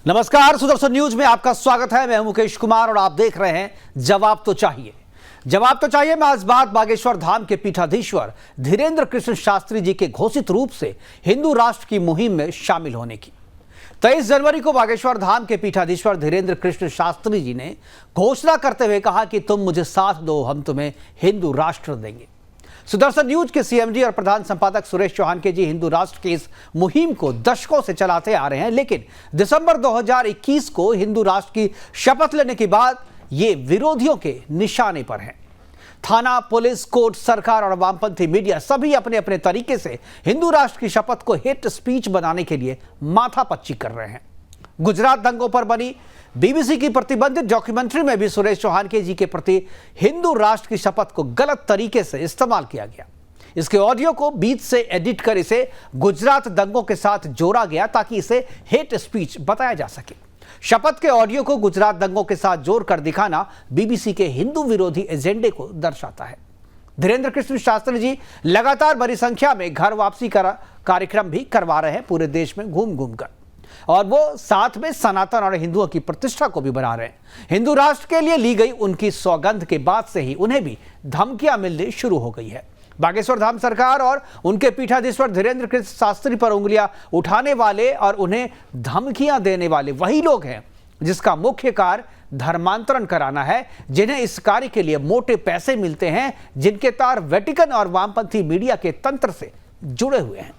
नमस्कार, सुदर्शन न्यूज में आपका स्वागत है। मैं मुकेश कुमार और आप देख रहे हैं जवाब तो चाहिए। जवाब तो चाहिए में आज बात बागेश्वर धाम के पीठाधीश्वर धीरेन्द्र कृष्ण शास्त्री जी के घोषित रूप से हिंदू राष्ट्र की मुहिम में शामिल होने की। 23 जनवरी को बागेश्वर धाम के पीठाधीश्वर धीरेन्द्र कृष्ण शास्त्री जी ने घोषणा करते हुए कहा कि तुम मुझे साथ दो, हम तुम्हें हिंदू राष्ट्र देंगे। सुदर्शन न्यूज के सीएमडी और प्रधान संपादक सुरेश चौहान के जी हिंदू राष्ट्र की इस मुहिम को दशकों से चलाते आ रहे हैं, लेकिन दिसंबर 2021 को हिंदू राष्ट्र की शपथ लेने के बाद ये विरोधियों के निशाने पर हैं। थाना, पुलिस, कोर्ट, सरकार और वामपंथी मीडिया सभी अपने अपने तरीके से हिंदू राष्ट्र की शपथ को हेट स्पीच बनाने के लिए माथापच्ची कर रहे हैं। गुजरात दंगों पर बनी बीबीसी की प्रतिबंधित डॉक्यूमेंट्री में भी सुरेश चौहान के जी के प्रति हिंदू राष्ट्र की शपथ को गलत तरीके से इस्तेमाल किया गया। इसके ऑडियो को बीच से एडिट कर इसे गुजरात दंगों के साथ जोड़ा गया ताकि इसे हेट स्पीच बताया जा सके। शपथ के ऑडियो को गुजरात दंगों के साथ जोड़कर दिखाना बीबीसी के हिंदू विरोधी एजेंडे को दर्शाता है। धीरेन्द्र कृष्ण शास्त्री जी लगातार बड़ी संख्या में घर वापसी कार्यक्रम भी करवा रहे हैं पूरे देश में घूम घूम कर, और वो साथ में सनातन और हिंदुओं की प्रतिष्ठा को भी बना रहे हैं। हिंदू राष्ट्र के लिए ली गई उनकी सौगंध के बाद से ही उन्हें भी धमकियां मिलनी शुरू हो गई है। बागेश्वर धाम सरकार और उनके पीठाधीश्वर धीरेन्द्र कृष्ण शास्त्री पर उंगलियां उठाने वाले और उन्हें धमकियां देने वाले वही लोग हैं जिसका मुख्य कार्य धर्मांतरण कराना है, जिन्हें इस कार्य के लिए मोटे पैसे मिलते हैं, जिनके तार वेटिकन और वामपंथी मीडिया के तंत्र से जुड़े हुए हैं,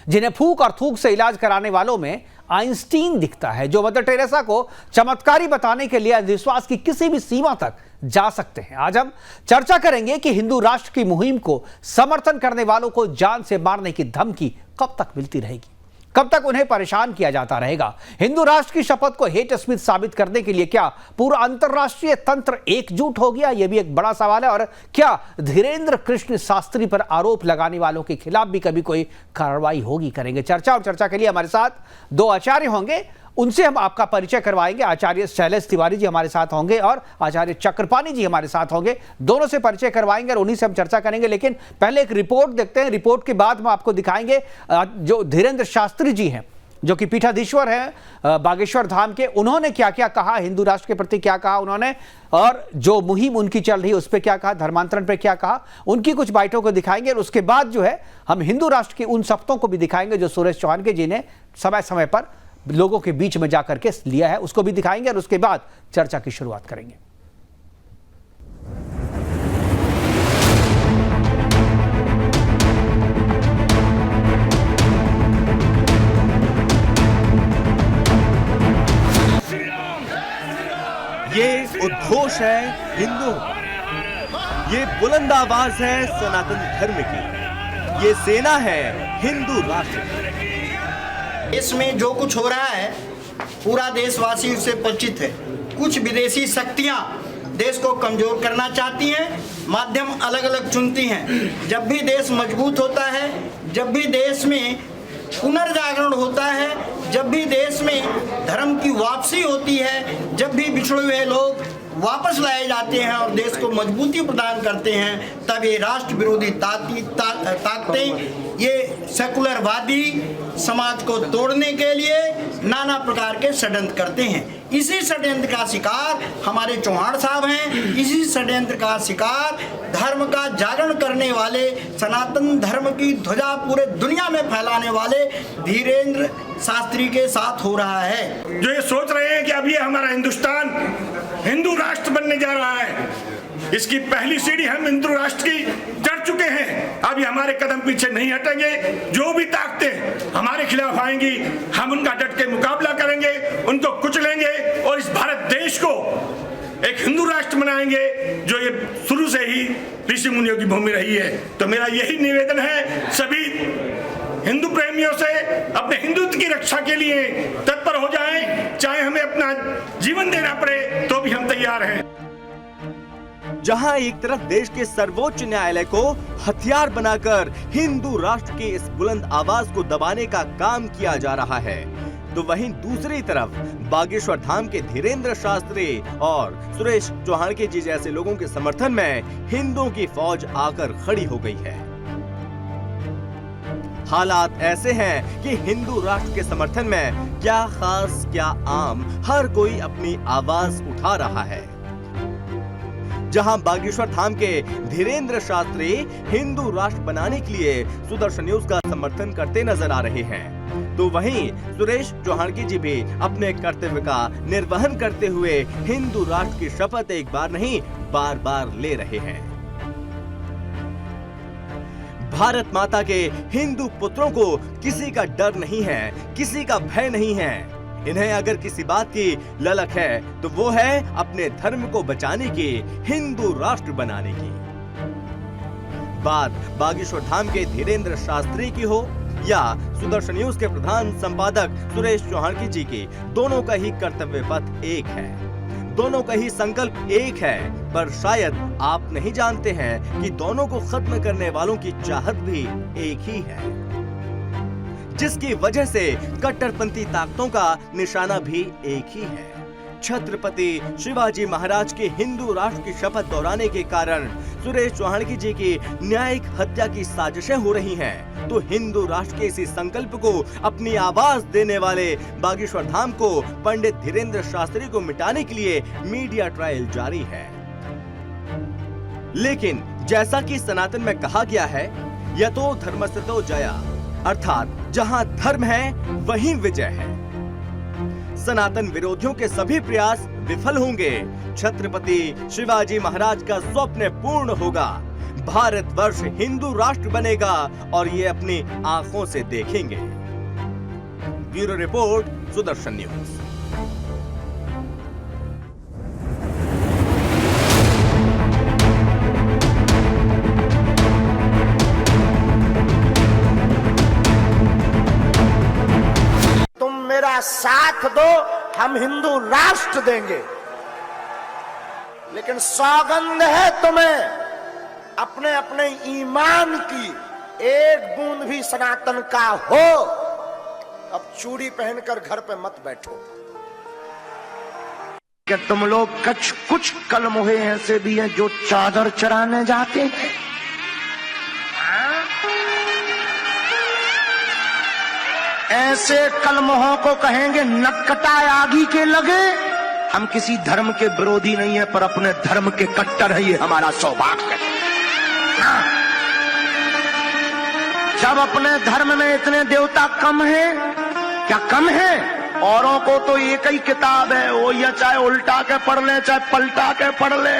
जिन्हें फूक और थूक से इलाज कराने वालों में आइंस्टीन दिखता है, जो मदर टेरेसा को चमत्कारी बताने के लिए अंधविश्वास की किसी भी सीमा तक जा सकते हैं। आज हम चर्चा करेंगे कि हिंदू राष्ट्र की मुहिम को समर्थन करने वालों को जान से मारने की धमकी कब तक मिलती रहेगी, कब तक उन्हें परेशान किया जाता रहेगा। हिंदू राष्ट्र की शपथ को हेट स्पीच साबित करने के लिए क्या पूरा अंतरराष्ट्रीय तंत्र एकजुट हो गया, यह भी एक बड़ा सवाल है। और क्या धीरेन्द्र कृष्ण शास्त्री पर आरोप लगाने वालों के खिलाफ भी कभी कोई कार्रवाई होगी, करेंगे चर्चा। और चर्चा के लिए हमारे साथ दो आचार्य होंगे, उनसे हम आपका परिचय करवाएंगे। आचार्य शैलेश तिवारी जी हमारे साथ होंगे और आचार्य चक्रपाणी जी हमारे साथ होंगे। दोनों से परिचय करवाएंगे और उन्हीं से हम चर्चा करेंगे। लेकिन पहले एक रिपोर्ट देखते हैं। रिपोर्ट के बाद हम आपको दिखाएंगे जो धीरेन्द्र शास्त्री जी हैं, जो कि पीठाधीश्वर हैं बागेश्वर धाम के, उन्होंने क्या क्या कहा, हिंदू राष्ट्र के प्रति क्या कहा उन्होंने, और जो मुहिम उनकी चल रही है उस पर क्या कहा, धर्मांतरण पर क्या कहा, उनकी कुछ बाइटों को दिखाएंगे। और उसके बाद जो है हम हिंदू राष्ट्र की उन शपथों को भी दिखाएंगे जो सुरेश चौहान के जी ने समय समय पर लोगों के बीच में जाकर के लिया है, उसको भी दिखाएंगे। और उसके बाद चर्चा की शुरुआत करेंगे। ये उद्घोष है हिंदू, ये बुलंद आवाज है सनातन धर्म की, ये सेना है हिंदू राष्ट्र। इसमें जो कुछ हो रहा है पूरा देशवासी उससे परिचित है। कुछ विदेशी शक्तियां देश को कमजोर करना चाहती हैं, माध्यम अलग अलग चुनती हैं। जब भी देश मजबूत होता है, जब भी देश में पुनर्जागरण होता है, जब भी देश में धर्म की वापसी होती है, जब भी बिछड़े हुए लोग वापस लाए जाते हैं और देश को मजबूती प्रदान करते हैं, तब ये राष्ट्र विरोधी ताकतें, ये सेकुलरवादी समाज को तोड़ने के लिए नाना प्रकार के षड्यंत्र करते हैं। इसी षड्यंत्र का शिकार हमारे चौहान साहब हैं। इसी षड्यंत्र का शिकार धर्म का जागरण करने वाले, सनातन धर्म की ध्वजा पूरे दुनिया में फैलाने वाले धीरेन्द्र शास्त्री के साथ हो रहा है। जो ये सोच रहे हैं कि अब ये हमारा हिंदुस्तान हिंदू राष्ट्र बनने जा रहा है, इसकी पहली सीढ़ी हम हिंदू राष्ट्र की चढ़ चुके हैं। अब ये हमारे कदम पीछे नहीं हटेंगे। जो भी ताकतें हमारे खिलाफ आएंगी, हम उनका डट के मुकाबला करेंगे, उनको कुचलेंगे और इस भारत देश को एक हिंदू राष्ट्र बनाएंगे, जो ये शुरू से ही ऋषि मुनियों की भूमि रही है। तो मेरा यही निवेदन है सभी हिंदू प्रेमियों से, अपने हिंदुत्व की रक्षा के लिए तत्पर हो जाएं, चाहे हमें अपना जीवन देना पड़े तो भी हम तैयार हैं। जहां एक तरफ देश के सर्वोच्च न्यायालय को हथियार बनाकर हिंदू राष्ट्र की इस बुलंद आवाज को दबाने का काम किया जा रहा है, तो वहीं दूसरी तरफ बागेश्वर धाम के धीरेन्द्र शास्त्री और सुरेश चौहान के जी जैसे लोगों के समर्थन में हिंदुओं की फौज आकर खड़ी हो गई है। हालात ऐसे हैं कि हिंदू राष्ट्र के समर्थन में क्या खास क्या आम, हर कोई अपनी आवाज उठा रहा है। जहां बागेश्वर धाम के धीरेन्द्र शास्त्री हिंदू राष्ट्र बनाने के लिए सुदर्शन न्यूज का समर्थन करते नजर आ रहे हैं, तो वहीं सुरेश चौहान जी भी अपने कर्तव्य का निर्वहन करते हुए हिंदू राष्ट्र की शपथ एक बार नहीं बार बार ले रहे हैं। भारत माता के हिंदू पुत्रों को किसी का डर नहीं है, किसी का भय नहीं है। इन्हें अगर किसी बात की ललक है तो वो है अपने धर्म को बचाने की, हिंदू राष्ट्र बनाने की। बात बागेश्वर धाम के धीरेन्द्र शास्त्री की हो या सुदर्शन न्यूज के प्रधान संपादक सुरेश चौहान जी की, दोनों का ही कर्तव्य पथ एक है, दोनों का ही संकल्प एक है। पर शायद आप नहीं जानते हैं कि दोनों को खत्म करने वालों की चाहत भी एक ही है, जिसकी वजह से कट्टरपंथी ताकतों का निशाना भी एक ही है। छत्रपति शिवाजी महाराज के हिंदू राष्ट्र की शपथ दोहराने के कारण सुरेश चौहान जी की न्यायिक हत्या की साजिशें हो रही हैं, तो हिंदू राष्ट्र के इसी संकल्प को अपनी आवाज देने वाले बागेश्वर धाम को पंडित धीरेन्द्र शास्त्री को मिटाने के लिए मीडिया ट्रायल जारी है। लेकिन जैसा कि सनातन में कहा गया है, यतो धर्मस्ततो जया, अर्थात जहां धर्म है वहीं विजय है। सनातन विरोधियों के सभी प्रयास विफल होंगे, छत्रपति शिवाजी महाराज का स्वप्न पूर्ण होगा, भारतवर्ष हिंदू राष्ट्र बनेगा और ये अपनी आंखों से देखेंगे। Bureau report, Sudarshan news. मेरा साथ दो, हम हिंदू राष्ट्र देंगे, लेकिन सौगंध है तुम्हें अपने अपने ईमान की, एक बूंद भी सनातन का हो। अब चूड़ी पहनकर घर पे मत बैठो कि तुम लोग कुछ कलमुहे ऐसे भी हैं जो चादर चराने जाते हैं। ऐसे कलमोहों को कहेंगे नक्कटा आगी के लगे। हम किसी धर्म के विरोधी नहीं है, पर अपने धर्म के कट्टर है, ये हमारा सौभाग्य है। हाँ। जब अपने धर्म में इतने देवता कम हैं, क्या कम है? औरों को तो एक ही किताब है, वो या चाहे उल्टा के पढ़ ले चाहे पलटा के पढ़ ले।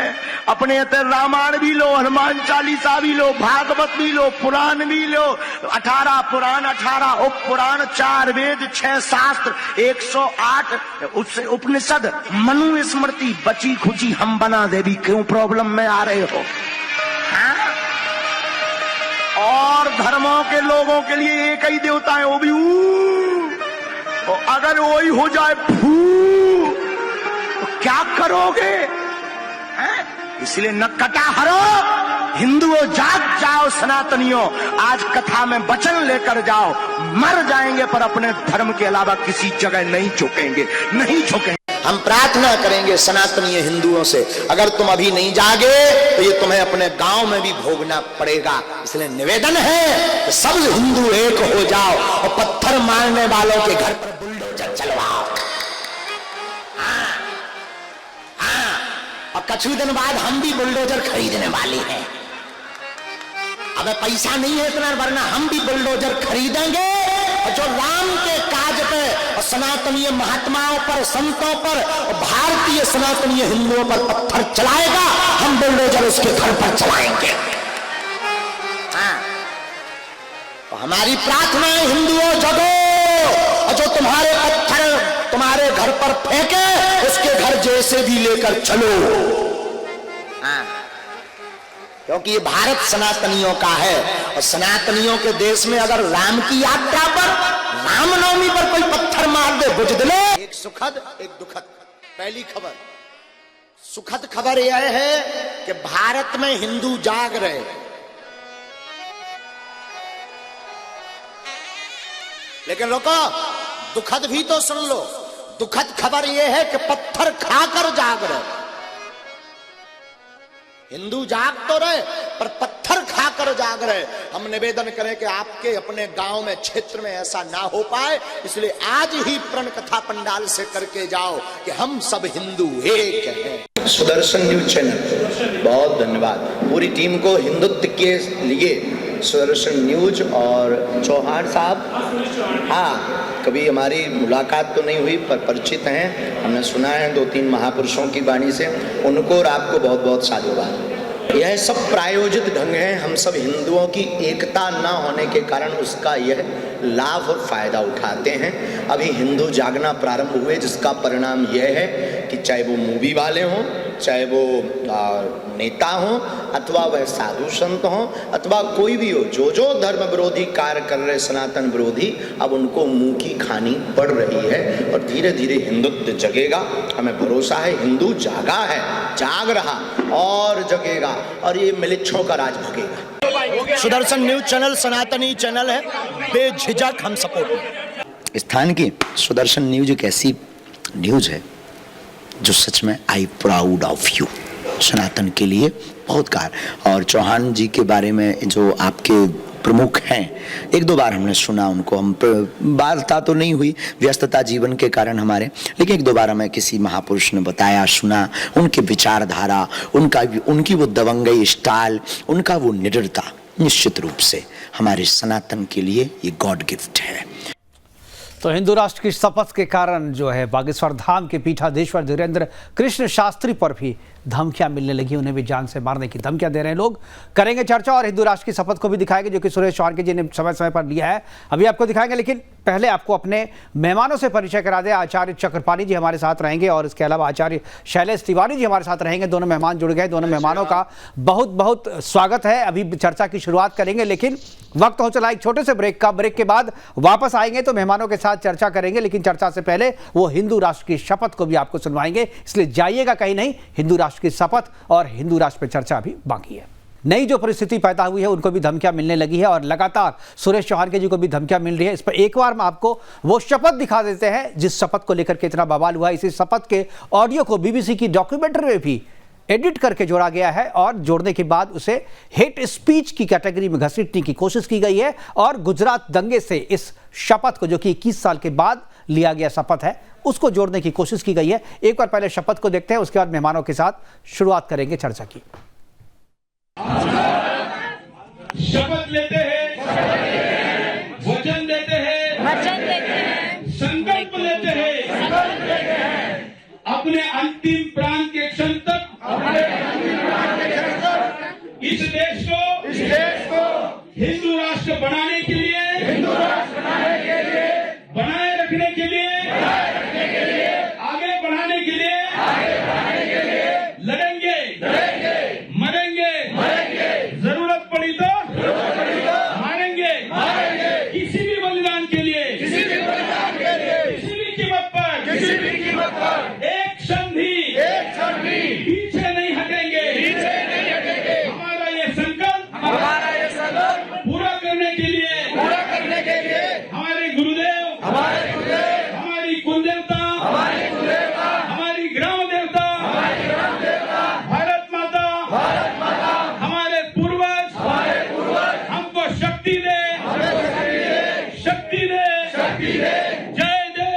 अपने रामायण भी लो, हनुमान चालीसा भी लो, भागवत भी लो, पुराण भी लो, 18 पुराण, 18 उप पुराण, 4 वेद, 6 शास्त्र, 108 उपनिषद, मनु स्मृति, बची खुची हम बना देवी। क्यों प्रॉब्लम में आ रहे हो? हाँ? और धर्मों के लोगों के लिए एक ही देवता है, वो भी अगर वही हो जाए फू, तो क्या करोगे? इसलिए नक्कटा हरो, हिंदुओं जाग जाओ, सनातनियों आज कथा में वचन लेकर जाओ। मर जाएंगे पर अपने धर्म के अलावा किसी जगह नहीं झुकेंगे, नहीं झुकेंगे। हम प्रार्थना करेंगे सनातनीय हिंदुओं से, अगर तुम अभी नहीं जागे तो ये तुम्हें अपने गांव में भी भोगना पड़ेगा। इसलिए निवेदन है कि सब हिंदू एक हो जाओ और पत्थर मारने वालों के घर पर बुलडोजर चलवाओ। और कुछ दिन बाद हम भी बुलडोजर खरीदने वाले हैं। अब पैसा नहीं है इतना, वरना हम भी बुलडोजर खरीदेंगे और जो राम के काज पे और सनातनीय महात्माओं पर, संतों पर और भारतीय सनातनीय हिंदुओं पर पत्थर चलाएगा, हम बुलडोजर उसके घर पर चलाएंगे। तो हमारी प्रार्थना है, हिंदुओं जगो, और जो तुम्हारे पत्थर तुम्हारे घर पर फेंके उसके घर जैसे भी लेकर चलो। क्योंकि ये भारत सनातनियों का है, और सनातनियों के देश में अगर राम की यात्रा पर, रामनवमी पर कोई पत्थर मार दे, बुझ दिले। एक सुखद एक दुखद। पहली खबर, सुखद खबर यह है कि भारत में हिंदू जाग रहे। लेकिन लोगों, दुखद भी तो सुन लो। दुखद खबर यह है कि पत्थर खाकर जाग रहे। हिंदू जाग तो रहे पर पत्थर खाकर कर जाग रहे। हम निवेदन करें कि आपके अपने गांव में, क्षेत्र में ऐसा ना हो पाए, इसलिए आज ही प्रण कथा पंडाल से करके जाओ कि हम सब हिंदू एक हैं। सुदर्शन न्यूज चैनल बहुत धन्यवाद, पूरी टीम को हिंदुत्व के लिए। सुदर्शन न्यूज और चौहान साहब, हाँ कभी हमारी मुलाकात तो नहीं हुई पर परिचित हैं, हमने सुना है 2-3 महापुरुषों की वाणी से, उनको और आपको बहुत बहुत साधुवाद। यह सब प्रायोजित ढंग है, हम सब हिंदुओं की एकता न होने के कारण उसका यह लाभ और फायदा उठाते हैं। अभी हिंदू जागना प्रारंभ हुए, जिसका परिणाम यह है कि चाहे वो मूवी वाले हों, चाहे वो नेता हों, अथवा वह साधु संत हों, अथवा कोई भी हो, जो जो धर्म विरोधी कार्य कर रहे सनातन विरोधी, अब उनको मुंह की खानी पड़ रही है और धीरे धीरे हिंदुत्व जगेगा। हमें भरोसा है हिंदू जागा है, जाग रहा और जगेगा और ये मिलिच्छों का राज भगेगा। सुदर्शन न्यूज चैनल सनातनी चैनल है, बेझिझक हम सपोर्ट। स्थान की सुदर्शन न्यूज एक ऐसी न्यूज है जो सच में आई प्राउड ऑफ यू, सनातन के लिए बहुत कार्य। और चौहान जी के बारे में जो आपके प्रमुख हैं, 1-2 बार हमने सुना उनको, हम वार्ता तो नहीं हुई व्यस्तता जीवन के कारण हमारे, लेकिन 1-2 बार हमें किसी महापुरुष ने बताया, सुना उनकी विचारधारा, उनकी वो दबंगई स्टाइल, उनका वो निडरता, निश्चित रूप से हमारे सनातन के लिए ये गॉड गिफ्ट है। तो हिंदू राष्ट्र की शपथ के कारण जो है बागेश्वर धाम के पीठाधीश्वर धीरेंद्र कृष्ण शास्त्री पर भी धमकियां मिलने लगी, उन्हें भी जान से मारने की धमकियां दे रहे हैं लोग। करेंगे चर्चा और हिंदू राष्ट्र की शपथ को भी दिखाएंगे जो कि सुरेश चौहान जी ने समय समय पर लिया है, अभी आपको दिखाएंगे। लेकिन पहले आपको अपने मेहमानों से परिचय करा दे। आचार्य चक्रपाणी जी हमारे साथ रहेंगे और इसके अलावा आचार्य शैलेश तिवारी जी हमारे साथ रहेंगे। दोनों मेहमान जुड़ गए, दोनों मेहमानों का बहुत बहुत स्वागत है। अभी चर्चा की शुरुआत करेंगे, लेकिन वक्त हो चला एक छोटे से ब्रेक का। ब्रेक के बाद वापस आएंगे तो मेहमानों के साथ चर्चा करेंगे, लेकिन चर्चा से पहले वो हिंदू राष्ट्र की शपथ को भी आपको सुनवाएंगे, इसलिए जाइएगा कहीं नहीं। हिंदू राष्ट्र की शपथ और हिंदू राष्ट्र पर चर्चा अभी बाकी है। नई जो परिस्थिति पैदा हुई है उनको भी धमकियां मिलने लगी है और लगातार सुरेश चौहान जी को भी धमकियां मिल रही है। इस पर एक बार मैं आपको वो शपथ दिखा देते हैं जिस शपथ को लेकर के इतना बवाल हुआ। इसी शपथ के ऑडियो को बीबीसी की डॉक्यूमेंट्री में भी एडिट करके जोड़ा गया है और जोड़ने के बाद उसे हेट स्पीच की कैटेगरी में घसीटने की कोशिश की गई है और गुजरात दंगे से इस शपथ को, जो कि 21 साल के बाद लिया गया शपथ है, उसको जोड़ने की कोशिश की गई है। एक बार पहले शपथ को देखते हैं, उसके बाद मेहमानों के साथ शुरुआत करेंगे चर्चा की। शपथ लेते हैं, वचन देते हैं, संकल्प लेते हैं, अपने अंतिम प्राण के क्षण तक इस देश को हिंदू राष्ट्र बनाने के लिए, बनाए रखने के लिए, आगे बढ़ाने के लिए लड़ेंगे, मरेंगे, जरूरत पड़ी तो मारेंगे, किसी भी बलिदान के लिए, किसी भी कीमत पर एक क्षण भी पीछे नहीं हटेंगे। हमारा ये संकल्प पूरा करने के लिए हमारे गुरुदेव, हमारी कुलदेवता, हमारी ग्राम देवता, भारत माता, हमारे पूर्वज हमको शक्ति दे, शक्ति दे, जय दे,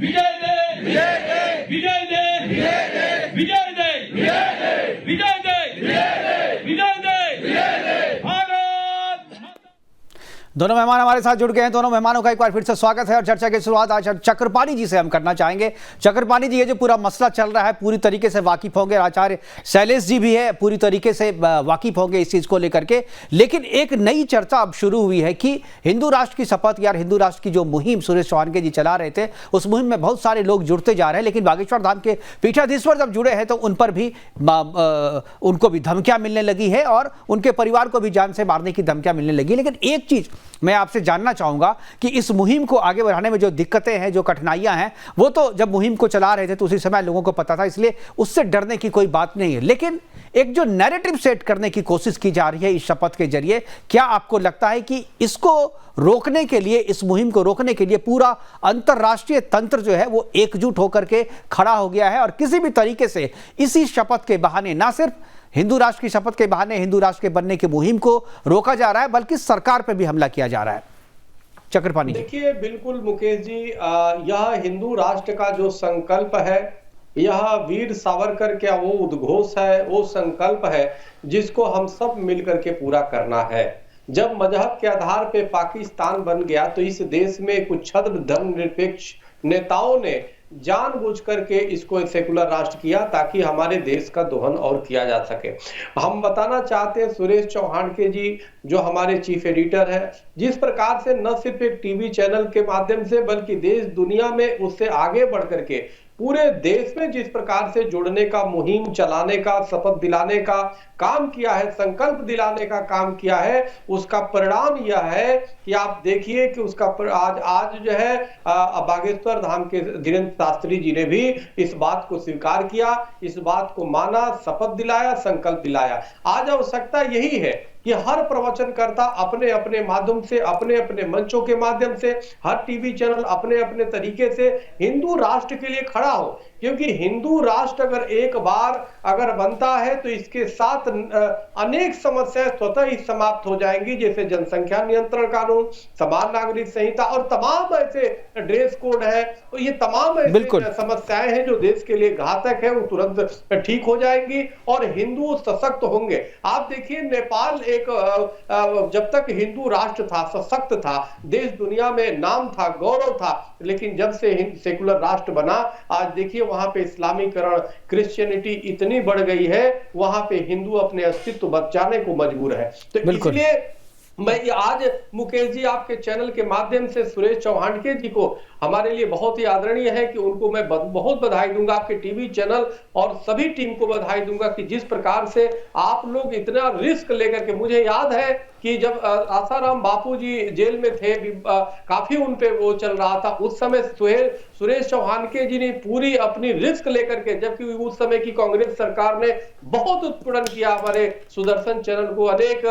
विजय दे, विजय दे, विजय दे, विजय दे, विजय दे, भारत। दोनों मेहमान हमारे साथ जुड़ गए हैं। दोनों मेहमानों का एक बार फिर से स्वागत है और चर्चा की शुरुआत आचार्य चक्रपाणी जी से हम करना चाहेंगे। चक्रपाणी जी, ये जो पूरा मसला चल रहा है पूरी तरीके से वाकिफ होंगे, आचार्य शैलेश जी भी है, पूरी तरीके से वाकिफ होंगे इस चीज को लेकर के। लेकिन एक नई चर्चा अब शुरू हुई है कि हिंदू राष्ट्र की शपथ या हिंदू राष्ट्र की जो मुहिम सुरेश चौहान जी चला रहे थे, उस मुहिम में बहुत सारे लोग जुड़ते जा रहे हैं। लेकिन बागेश्वर धाम के पीठाधीश्वर जब जुड़े हैं तो उन पर भी उनको भी धमकियां मिलने लगी है और उनके परिवार को भी जान से मारने की धमकियां मिलने लगी। लेकिन एक चीज मैं आपसे जानना चाहूंगा कि इस मुहिम को आगे बढ़ाने में जो दिक्कतें हैं, जो कठिनाइयां हैं, वो तो जब मुहिम को चला रहे थे तो उसी समय लोगों को पता था, इसलिए उससे डरने की कोई बात नहीं है। लेकिन एक जो नैरेटिव सेट करने की कोशिश की जा रही है इस शपथ के जरिए, क्या आपको लगता है कि इसको रोकने के लिए, इस मुहिम को रोकने के लिए पूरा अंतरराष्ट्रीय तंत्र जो है वो एकजुट होकर के खड़ा हो गया है और किसी भी तरीके से इसी शपथ के बहाने ना सिर्फ हिंदू राष्ट्र की शपथ के बहाने हिंदू राष्ट्र के बनने की मुहिम को रोका जा रहा है, बल्कि सरकार पर भी हमला किया जा रहा है। चक्रपाणी जी। देखिए, बिल्कुल मुकेश जी, यह हिंदू राष्ट्र का जो संकल्प है, यह वीर सावरकर का वो उद्घोष है, वो संकल्प है जिसको हम सब मिलकर के पूरा करना है। जब मजहब के आधार पे पाकिस्तान बन गया तो इस देश में कुछ छद्म धर्मनिरपेक्ष नेताओं ने जानबूझ करके इसको सेकुलर राष्ट्र किया ताकि हमारे देश का दोहन और किया जा सके। हम बताना चाहते हैं सुरेश चौहान के जी, जो हमारे चीफ एडिटर है, जिस प्रकार से न सिर्फ एक टीवी चैनल के माध्यम से बल्कि देश दुनिया में उससे आगे बढ़ करके पूरे देश में जिस प्रकार से जुड़ने का, मुहिम चलाने का, शपथ दिलाने का काम किया है, संकल्प दिलाने का काम किया है, उसका परिणाम यह है कि आप देखिए कि उसका आज जो है बागेश्वर धाम के धीरेंद्र शास्त्री जी ने भी इस बात को स्वीकार किया, इस बात को माना, शपथ दिलाया, संकल्प दिलाया। आज आवश्यकता यही है कि हर प्रवचनकर्ता अपने अपने माध्यम से, अपने अपने मंचों के माध्यम से, हर टीवी चैनल अपने अपने तरीके से हिंदू राष्ट्र के लिए खड़ा हो, क्योंकि हिंदू राष्ट्र अगर एक बार अगर बनता है तो इसके साथ अनेक समस्याएं स्वतः ही समाप्त हो जाएंगी, जैसे जनसंख्या नियंत्रण कानून, समान नागरिक संहिता और तमाम ऐसे ड्रेस कोड है। तो ये तमाम ऐसे समस्याएं हैं जो देश के लिए घातक है, वो तुरंत ठीक हो जाएंगी और हिंदू सशक्त होंगे। आप देखिए, नेपाल एक जब तक हिंदू राष्ट्र था, सशक्त था, देश दुनिया में नाम था, गौरव था, लेकिन जब से सेकुलर राष्ट्र बना, आज देखिए वहां पे इस्लामीकरण, क्रिश्चियनिटी इतनी बढ़ गई है, वहां पे हिंदू अपने अस्तित्व बचाने को मजबूर है। तो इसलिए मैं आज मुकेश जी आपके चैनल के माध्यम से सुरेश चौहान के जी को हमारे लिए बहुत ही आदरणीय है कि उनको मैं बहुत बधाई दूंगा, आपके टीवी चैनल और सभी टीम को बधाई दूंगा कि जिस प्रकार से आप लोग इतना रिस्क लेकर के, मुझे याद है कि जब आसाराम बापू जी जेल में थे, काफी उन पे वो चल रहा था, उस समय सुरेश चौहान के जी ने पूरी अपनी रिस्क लेकर के, जबकि उस समय की कांग्रेस सरकार ने बहुत उत्पीड़न किया, हमारे सुदर्शन चैनल को अनेक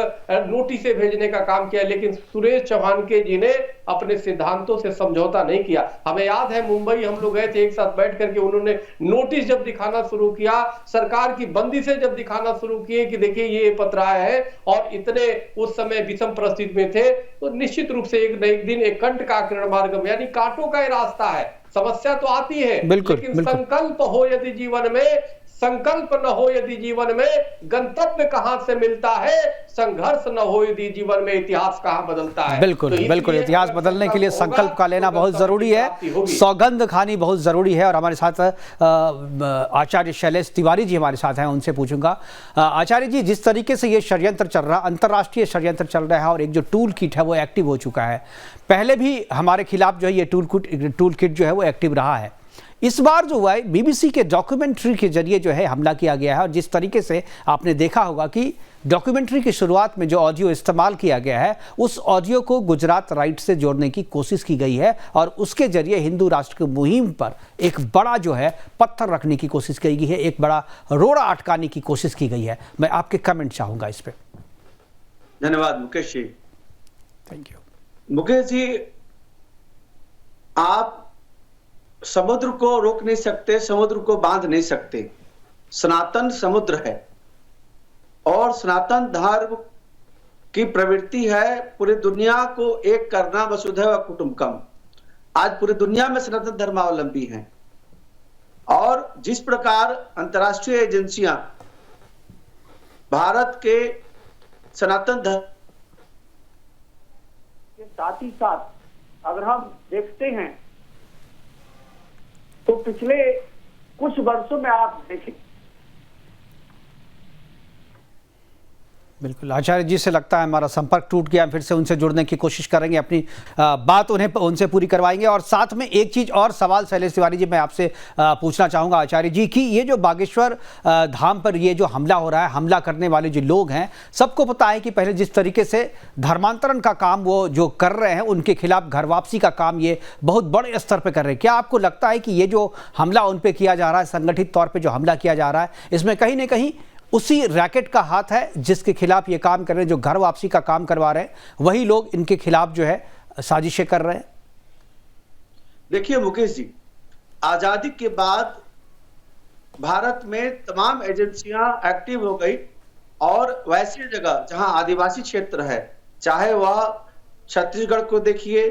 नोटिसें भेजने का काम किया, लेकिन सुरेश चौहान के जी ने अपने सिद्धांतों से समझौता नहीं किया। हमें याद है मुंबई हम लोग गए थे एक साथ बैठ करके, उन्होंने नोटिस जब दिखाना शुरू किया, सरकार की बंदी से जब दिखाना शुरू किए कि देखिए ये पत्र आया है और इतने उस समय विषम परिस्थिति में थे, तो निश्चित रूप से एक न एक दिन एक कंट का किरण मार्गम, यानी कांटों का रास्ता है। समस्या तो आती है, लेकिन संकल्प हो यदि जीवन में, संकल्प न हो यदि जीवन में, गंतव्य कहां से मिलता है, संघर्ष न हो यदि जीवन में, इतिहास कहां बदलता है। बिल्कुल तो बिल्कुल, इतिहास बदलने के लिए संकल्प का लेना बहुत जरूरी है, सौगंध खानी बहुत जरूरी है। और हमारे साथ आचार्य शैलेश तिवारी जी हमारे साथ हैं, उनसे पूछूंगा। आचार्य जी, जिस तरीके से ये षड्यंत्र चल रहा, अंतर्राष्ट्रीय षड्यंत्र चल रहा है और एक जो टूल किट है वो एक्टिव हो चुका है, पहले भी हमारे खिलाफ जो है ये टूल किट जो है वो एक्टिव रहा है, इस बार जो हुआ है बीबीसी के डॉक्यूमेंट्री के जरिए जो है हमला किया गया है। और जिस तरीके से आपने देखा होगा कि डॉक्यूमेंट्री की शुरुआत में जो ऑडियो इस्तेमाल किया गया है, उस ऑडियो को गुजरात राइट से जोड़ने की कोशिश की गई है और उसके जरिए हिंदू राष्ट्र की मुहिम पर एक बड़ा जो है पत्थर रखने की कोशिश की गई है, एक बड़ा रोड़ा अटकाने की कोशिश की गई है। मैं आपके कमेंट चाहूंगा इस पर। धन्यवाद मुकेश जी। Thank you. मुकेश जी, आप समुद्र को रोक नहीं सकते, समुद्र को बांध नहीं सकते। सनातन समुद्र है और सनातन धर्म की प्रवृत्ति है पूरी दुनिया को एक करना, वसुधैव कुटुंबकम। आज पूरी दुनिया में सनातन धर्मावलंबी हैं और जिस प्रकार अंतर्राष्ट्रीय एजेंसियां भारत के सनातन धर्म के साथ ही साथ अगर हम देखते हैं तो पिछले कुछ वर्षों में आप देखें। बिल्कुल, आचार्य जी से लगता है हमारा संपर्क टूट गया, फिर से उनसे जुड़ने की कोशिश करेंगे, अपनी बात उनसे पूरी करवाएंगे। और साथ में एक चीज़ और सवाल शैलेश तिवारी जी मैं आपसे पूछना चाहूँगा आचार्य जी कि ये जो बागेश्वर धाम पर ये जो हमला हो रहा है, हमला करने वाले जो लोग हैं, सबको पता है कि पहले जिस तरीके से धर्मांतरण का काम वो जो कर रहे हैं, उनके खिलाफ घर वापसी का काम ये बहुत बड़े स्तर पर कर रहे हैं। क्या आपको लगता है कि ये जो हमला उन पर किया जा रहा है, संगठित तौर पर जो हमला किया जा रहा है, इसमें कहीं ना कहीं उसी रैकेट का हाथ है जिसके खिलाफ ये काम कर रहे हैं, जो घर वापसी का काम करवा रहे हैं, वही लोग इनके खिलाफ जो है साजिशें कर रहे हैं? देखिए मुकेश जी, आजादी के बाद भारत में तमाम एजेंसियां एक्टिव हो गई और वैसी जगह जहां आदिवासी क्षेत्र है, चाहे वह छत्तीसगढ़ को देखिए,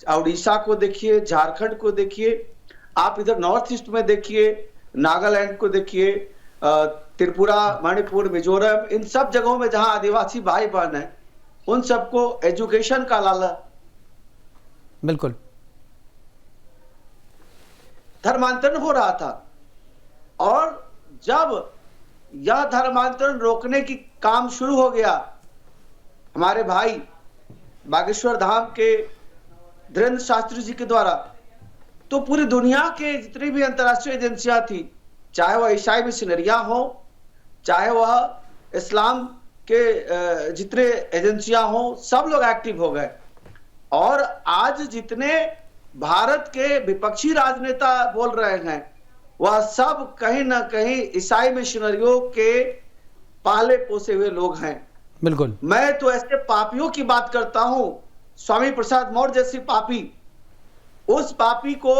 उड़ीसा को देखिए, झारखंड को देखिए, आप इधर नॉर्थ ईस्ट में देखिए, नागालैंड को देखिए, त्रिपुरा, मणिपुर, मिजोरम, इन सब जगहों में जहां आदिवासी भाई बहन है, उन सबको एजुकेशन का लालच, बिल्कुल धर्मांतरण हो रहा था। और जब यह धर्मांतरण रोकने की काम शुरू हो गया हमारे भाई बागेश्वर धाम के धीरेंद्र शास्त्री जी के द्वारा, तो पूरी दुनिया के जितनी भी अंतर्राष्ट्रीय एजेंसियां थी, चाहे वह ईसाई मिशनरियां हो, चाहे वह इस्लाम के जितने एजेंसियां हो, सब लोग एक्टिव हो गए। और आज जितने भारत के विपक्षी राजनेता बोल रहे हैं, वह सब कहीं ना कहीं ईसाई मिशनरियों के पाले पोसे हुए लोग हैं। बिल्कुल। मैं तो ऐसे पापियों की बात करता हूं, स्वामी प्रसाद मौर्य जैसी पापी, उस पापी को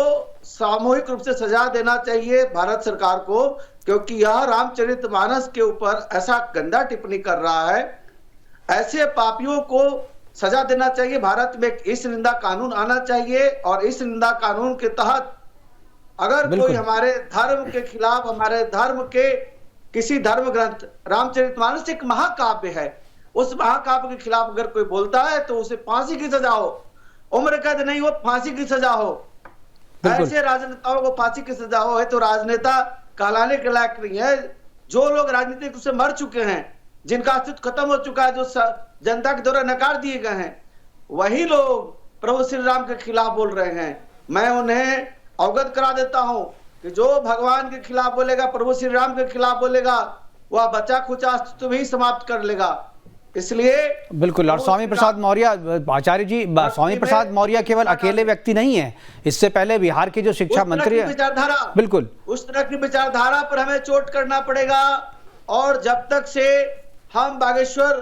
सामूहिक रूप से सजा देना चाहिए भारत सरकार को, क्योंकि यह रामचरितमानस के ऊपर ऐसा गंदा टिप्पणी कर रहा है। ऐसे पापियों को सजा देना चाहिए। भारत में एक इस निंदा कानून आना चाहिए, और इस निंदा कानून के तहत अगर कोई हमारे धर्म के खिलाफ, हमारे धर्म के किसी धर्म ग्रंथ, रामचरितमानस एक महाकाव्य है, उस महाकाव्य के खिलाफ अगर कोई बोलता है तो उसे फांसी की सजा हो, उम्र कैद नहीं हो, फांसी की सजा हो। ऐसे राजनेताओं को फांसी की सजा हो, है तो राजनेता कहलाने के लायक नहीं है। जो लोग राजनीतिक रूप से मर चुके हैं, जिनका अस्तित्व खत्म हो चुका है, जो जनता के द्वारा नकार दिए गए हैं, वही लोग प्रभु श्री राम के खिलाफ बोल रहे हैं। मैं उन्हें अवगत करा देता हूं कि जो भगवान के खिलाफ बोलेगा, प्रभु श्री राम के खिलाफ बोलेगा, वह बचा खुचा अस्तित्व ही समाप्त कर लेगा। इसलिए बिल्कुल। और स्वामी प्रसाद मौर्य, आचार्य जी, स्वामी प्रसाद मौर्य केवल अकेले व्यक्ति नहीं है, इससे पहले बिहार के जो शिक्षा मंत्री है, बिल्कुल उस तरह की विचारधारा पर हमें चोट करना पड़ेगा। और जब तक से हम बागेश्वर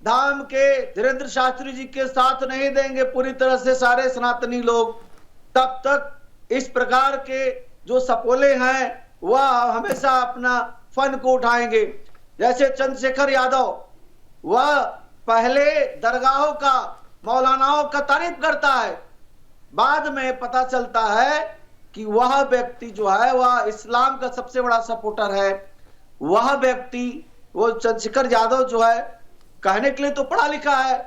धाम के धीरेंद्र शास्त्री जी के साथ नहीं देंगे पूरी तरह से सारे सनातनी लोग, तब तक इस प्रकार के जो सपोले हैं वह हमेशा अपना फन को उठाएंगे। जैसे चंद्रशेखर यादव, वह पहले दरगाहों का, मौलानाओं का तारीफ करता है, बाद में पता चलता है कि वह व्यक्ति जो है वह इस्लाम का सबसे बड़ा सपोर्टर है। वह व्यक्ति, वो चंद्रशेखर यादव जो है, कहने के लिए तो पढ़ा लिखा है,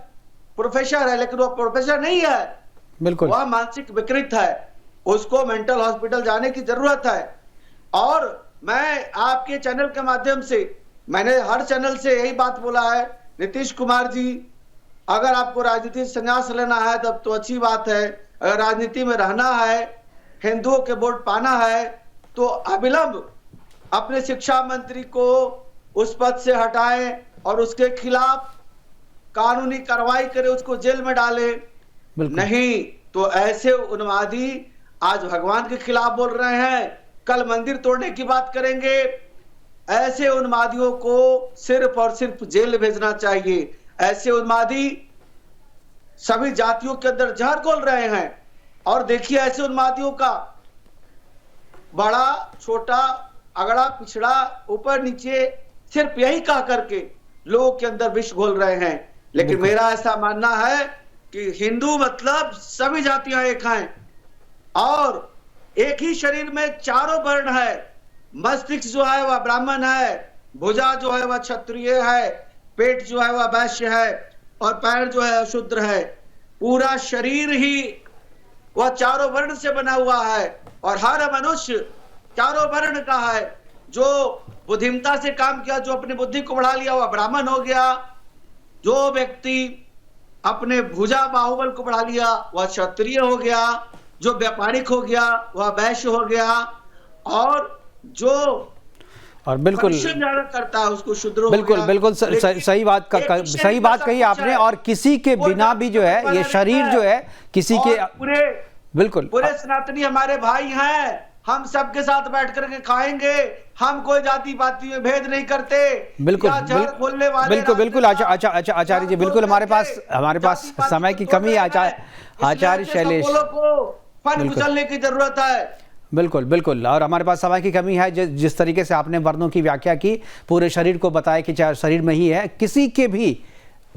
प्रोफेसर है, लेकिन वह प्रोफेसर नहीं है, बिल्कुल वह मानसिक विकृत है, उसको मेंटल हॉस्पिटल जाने की जरूरत है। और मैं आपके चैनल के माध्यम से, मैंने हर चैनल से यही बात बोला है, नीतीश कुमार जी, अगर आपको राजनीति से संन्यास लेना है तब तो अच्छी बात है, अगर राजनीति में रहना है, हिंदुओं के वोट पाना है, तो अविलंब अपने शिक्षा मंत्री को उस पद से हटाएं और उसके खिलाफ कानूनी कार्रवाई करें, उसको जेल में डालें। नहीं तो ऐसे उन्मादी आज भगवान के खिलाफ बोल रहे हैं, कल मंदिर तोड़ने की बात करेंगे। ऐसे उन्मादियों को सिर्फ और सिर्फ जेल भेजना चाहिए। ऐसे उन्मादी सभी जातियों के अंदर जहर घोल रहे हैं। और देखिए ऐसे उन्मादियों का बड़ा छोटा, अगड़ा पिछड़ा, ऊपर नीचे, सिर्फ यही कह करके लोगों के अंदर विष घोल रहे हैं। लेकिन मेरा ऐसा मानना है कि हिंदू मतलब सभी जातियां एक हैं, और एक ही शरीर में चारों वर्ण है। मस्तिष्क जो है वह ब्राह्मण है, भुजा जो है वह क्षत्रिय है, पेट जो है वह वैश्य है, और पैर जो है शूद्र है। पूरा शरीर ही वह चारों वर्ण से बना हुआ है, और हर मनुष्य चारों वर्ण का है। जो बुद्धिमता से काम किया, जो अपनी बुद्धि को बढ़ा लिया, वह ब्राह्मण हो गया। जो व्यक्ति अपने भुजा बाहुबल को बढ़ा लिया, वह क्षत्रिय हो गया। जो व्यापारिक हो गया, वह वैश्य हो गया। और जो बिल्कुल ज्यादा करता है उसको शूद्र हो बिल्कुल गया। बिल्कुल सही बात कही आपने। और किसी के बिना भी जो है ये शरीर जो है किसी के पूरे सनातनी हमारे भाई हैं, हम सबके साथ बैठ करके खाएंगे। हम कोई जाति पाति में भेद नहीं करते। बिल्कुल बिल्कुल आचार्य जी, बिल्कुल हमारे पास समय की कमी है। आचार्य शैलेश, फन कुचलने की जरूरत है। बिल्कुल बिल्कुल। और हमारे पास समय की कमी है। जिस तरीके से आपने वर्णों की व्याख्या की, पूरे शरीर को बताया कि चाहे शरीर में ही है, किसी के भी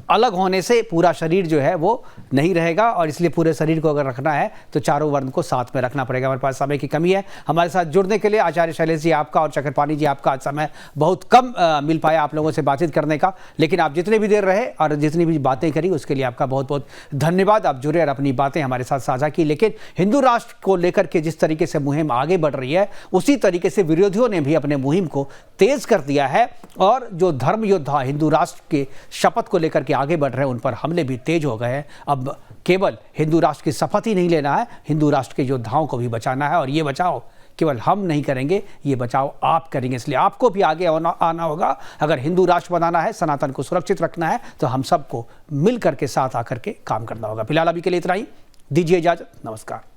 अलग होने से पूरा शरीर जो है वो नहीं रहेगा, और इसलिए पूरे शरीर को अगर रखना है तो चारों वर्ण को साथ में रखना पड़ेगा। हमारे पास समय की कमी है। हमारे साथ जुड़ने के लिए आचार्य शैलेश जी आपका और चक्रपाणी जी आपका आज समय बहुत कम मिल पाया आप लोगों से बातचीत करने का, लेकिन आप जितने भी देर रहे और जितनी भी बातें करी उसके लिए आपका बहुत बहुत धन्यवाद। आप जुड़े और अपनी बातें हमारे साथ साझा की। लेकिन हिंदू राष्ट्र को लेकर के जिस तरीके से मुहिम आगे बढ़ रही है, उसी तरीके से विरोधियों ने भी अपने मुहिम को तेज कर दिया है, और जो धर्म योद्धा हिंदू राष्ट्र के शपथ को लेकर के आगे बढ़ रहे हैं उन पर हमले भी तेज हो गए हैं। अब केवल हिंदू राष्ट्र की शपथ ही नहीं लेना है, हिंदू राष्ट्र के योद्धाओं को भी बचाना है। और ये बचाओ केवल हम नहीं करेंगे, ये बचाओ आप करेंगे। इसलिए आपको भी आगे आना होगा। अगर हिंदू राष्ट्र बनाना है, सनातन को सुरक्षित रखना है, तो हम सबको मिल करके साथ आकर के काम करना होगा। फिलहाल अभी के लिए इतना ही, दीजिए इजाजत, नमस्कार।